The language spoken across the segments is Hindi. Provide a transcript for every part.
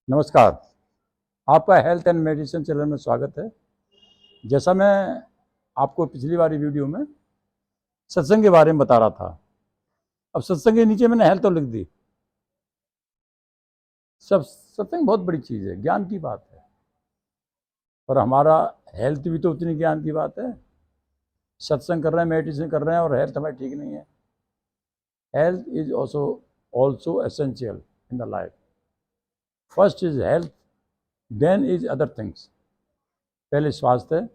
नमस्कार। आपका हेल्थ एंड मेडिसिन चैनल में स्वागत है। जैसा मैं आपको पिछली वाली वीडियो में सत्संग के बारे में बता रहा था, अब सत्संग के नीचे मैंने हेल्थ तो लिख दी। सब सत्संग बहुत बड़ी चीज़ है, ज्ञान की बात है, और हमारा हेल्थ भी तो उतनी ज्ञान की बात है। सत्संग कर रहे हैं, मेडिटेशन कर रहे हैं और हेल्थ हमारी ठीक नहीं है। Health is also essential in the life. First is health, then is other things. पहले स्वास्थ्य है,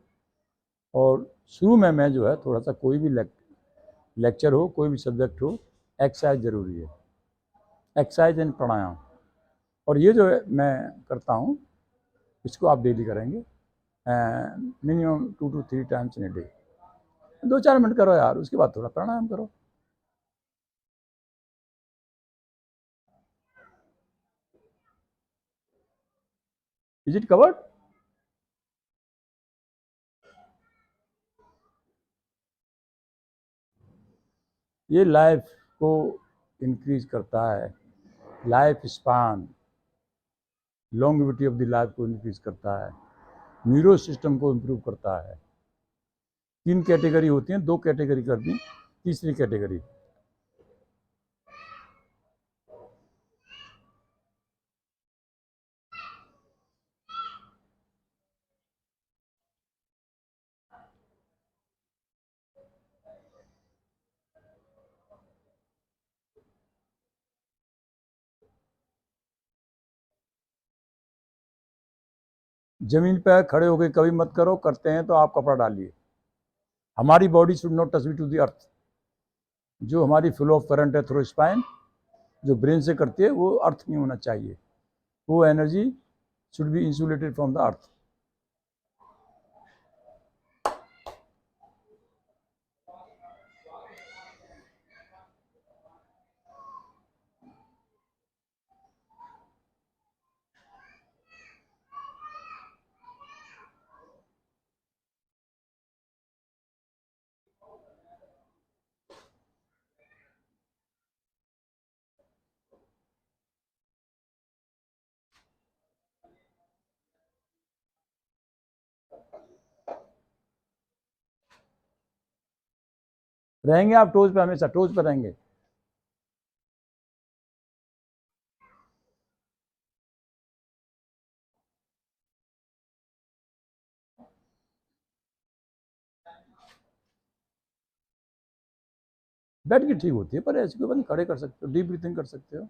और शुरू में मैं जो है थोड़ा सा कोई भी लेक्चर हो, कोई भी सब्जेक्ट हो, एक्सरसाइज ज़रूरी है, एक्सरसाइज एंड प्राणायाम। और ये जो है मैं करता हूँ, इसको आप डेली करेंगे, minimum 2 to 3 times in a day. 2-4 minute करो यार, उसके बाद थोड़ा प्राणायाम करो। Is it covered? ये लाइफ को इंक्रीज करता है, life span, longevity of the life को इंक्रीज करता है, न्यूरो सिस्टम को इम्प्रूव करता है। 3 कैटेगरी होती हैं, 2 कैटेगरी कर दी, तीसरी कैटेगरी जमीन पर खड़े होकर कभी मत करो, करते हैं तो आप कपड़ा डालिए। हमारी body should not touch to the earth. जो हमारी फ्लो ऑफ करंट है थ्रू स्पाइन, जो ब्रेन से करती है, वो अर्थ नहीं होना चाहिए। वो energy should be insulated from the earth. रहेंगे आप टोज पे, हमेशा टोज पे रहेंगे। बैठ के ठीक होती है, पर ऐसे कोई खड़े कर सकते हो, डीप ब्रीथिंग कर सकते हो।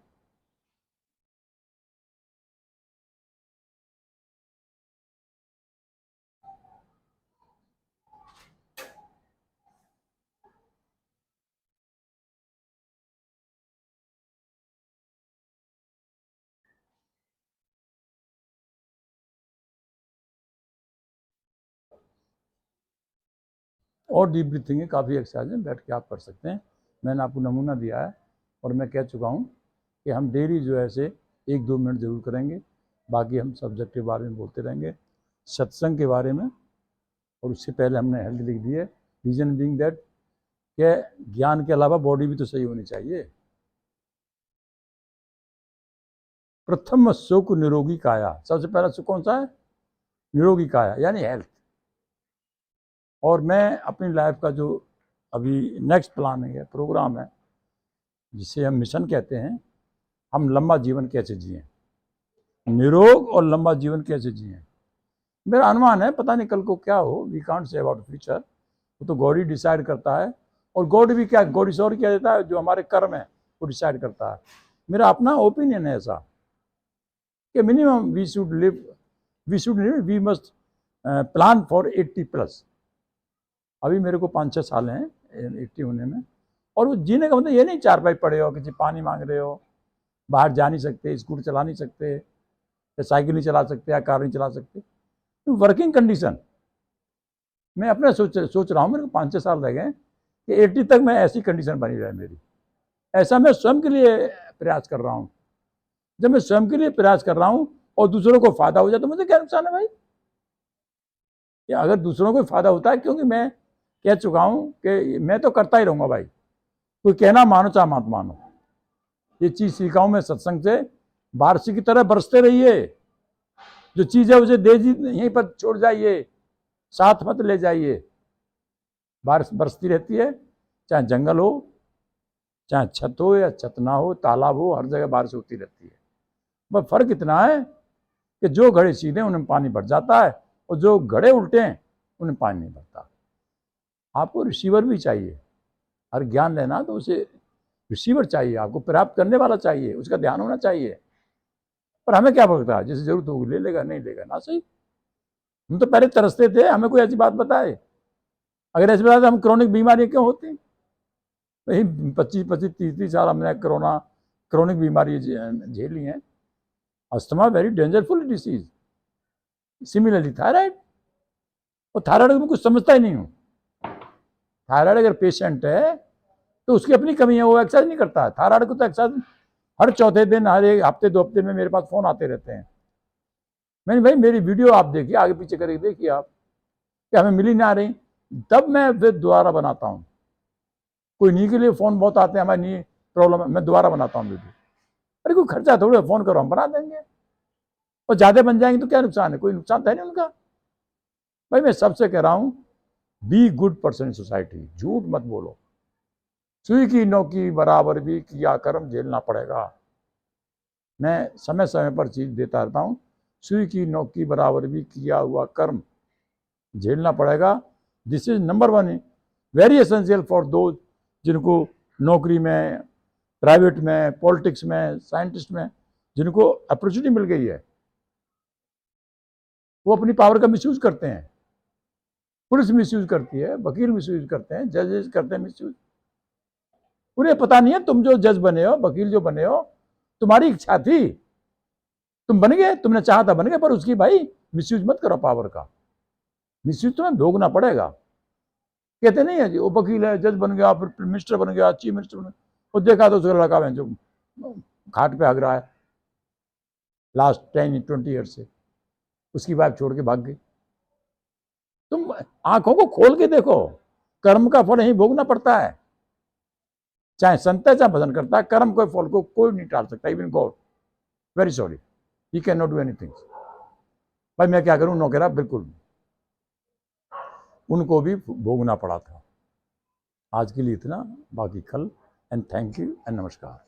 और डीप ब्रीथिंग है, काफ़ी एक्सरसाइज है, बैठ के आप कर सकते हैं। मैंने आपको नमूना दिया है, और मैं कह चुका हूँ कि हम डेली जो है ऐसे 1-2 मिनट ज़रूर करेंगे। बाकी हम सब्जेक्ट के बारे में बोलते रहेंगे, सत्संग के बारे में, और उससे पहले हमने हेल्थ लिख दी है। रीजन बीइंग दैट कि ज्ञान के अलावा बॉडी भी तो सही होनी चाहिए। प्रथम सुख निरोगी काया, सबसे पहला सुख कौन सा है? निरोगी काया, यानी हेल्थ। और मैं अपनी लाइफ का जो अभी नेक्स्ट प्लानिंग है, प्रोग्राम है, जिसे हम मिशन कहते हैं, हम लंबा जीवन कैसे जिएं, निरोग और लंबा जीवन कैसे जिएं। मेरा अनुमान है, पता नहीं कल को क्या हो, we can't say about future, वो तो गॉड ही डिसाइड करता है। और गॉड भी क्या, गॉड इस और क्या देता है, जो हमारे कर्म है वो डिसाइड करता है। मेरा अपना ओपिनियन है ऐसा कि minimum we must plan for 80+। अभी मेरे को 5-6 साल हैं 80 होने में, और वो जीने का मतलब ये नहीं चारपाई पड़े हो, किसी पानी मांग रहे हो, बाहर जा नहीं सकते, स्कूटर चला नहीं सकते, या साइकिल नहीं चला सकते, या कार नहीं चला सकते। तो वर्किंग कंडीशन मैं अपना सोच रहा हूँ, मेरे को 5-6 साल रह गए कि 80 तक मैं ऐसी कंडीशन बनी रहे मेरी। ऐसा मैं स्वयं के लिए प्रयास कर रहा हूँ। जब मैं स्वयं के लिए प्रयास कर रहा हूँ और दूसरों को फायदा हो जाए तो मुझे क्या नुकसान है भाई? या अगर दूसरों को फायदा होता है, क्योंकि मैं कह चुका हूँ कि मैं तो करता ही रहूँगा भाई, कोई कहना मानो चाहे मत मानो। ये चीज़ सीखा हूँ मैं सत्संग से, बारिश की तरह बरसते रहिए, जो चीज़ है उसे दे यहीं पर छोड़ जाइए, साथ मत ले जाइए। बारिश बरसती रहती है, चाहे जंगल हो, चाहे छत हो या छत ना हो, तालाब हो, हर जगह बारिश होती रहती है। बस फर्क इतना है कि जो घड़े सीधे उनमें पानी भर जाता है और जो घड़े उल्टे हैं उनमें पानी नहीं भरता। आपको रिसीवर भी चाहिए, हर ज्ञान लेना तो उसे रिसीवर चाहिए, आपको प्राप्त करने वाला चाहिए, उसका ध्यान होना चाहिए। पर हमें क्या पता, जिसे जरूरत होगी ले लेगा, नहीं लेगा ना सही। हम तो पहले तरसते थे, हमें कोई ऐसी बात बताए। अगर ऐसी बात हम क्रोनिक बीमारी क्यों होती, वही 25-25, 30 साल हमने क्रोनिक बीमारी झेली हैं। Asthma very dangerful disease, similarly thyroid. और थायराइड में कुछ समझता ही नहीं हूँ। थायराइड अगर पेशेंट है तो उसकी अपनी कमी है, वो एक्सरसाइज नहीं करता है। थायराइड को तो एक्सरसाइज हर चौथे दिन, हर एक हफ्ते 2 हफ्ते में मेरे पास फोन आते रहते हैं। मैंने भाई मेरी वीडियो आप देखिए, आगे पीछे करके देखिए आप, कि हमें मिली ना रही, तब मैं फिर दोबारा बनाता हूँ। कोई नी के लिए फोन बहुत आते हैं, हमारी नी प्रॉब्लम है, मैं दोबारा बनाता हूँ वीडियो। अरे कोई खर्चा थोड़ी, फोन करो हम बना देंगे, और ज्यादा बन जाएंगे तो क्या नुकसान है, कोई नुकसान तो है नहीं उनका। भाई मैं सबसे कह रहा हूँ, be good person in society, झूठ मत बोलो। सुई की नोकी बराबर भी किया कर्म झेलना पड़ेगा। मैं समय समय पर चीज देता रहता हूँ, सुई की नोकी बराबर भी किया हुआ कर्म झेलना पड़ेगा। This is number 1 very essential for those जिनको नौकरी में, प्राइवेट में, पॉलिटिक्स में, साइंटिस्ट में जिनको अपॉर्चुनिटी मिल गई है, वो अपनी पावर का मिसयूज करते हैं। पुलिस मिसयूज करती है, वकील मिसयूज करते हैं, जजेस करते हैं मिसयूज। उन्हें पता नहीं है तुम जो जज बने हो, वकील जो बने हो, तुम्हारी इच्छा थी, तुम बन गए, तुमने चाहा था बन गए, पर उसकी भाई मिसयूज मत करो पावर का। मिसयूज तुम्हें भोगना पड़ेगा। कहते नहीं है जी वो वकील है, जज बन गया, फिर मिनिस्टर बन गया, चीफ मिनिस्टर बन गया, वो देखा तो उसका लड़का जो घाट पे हग रहा है लास्ट 10-20 ईयर से, उसकी वाइफ छोड़ के भाग गई। तुम आंखों को खोल के देखो, कर्म का फल यही भोगना पड़ता है। चाहे संत है चाहे भजन करता है, कर्म के फल को कोई नहीं टाल सकता, even God. Very sorry, he can not do anything. भाई मैं क्या करूं, नौकरा बिल्कुल, उनको भी भोगना पड़ा था। आज के लिए इतना, बाकी कल। एंड थैंक यू एंड नमस्कार।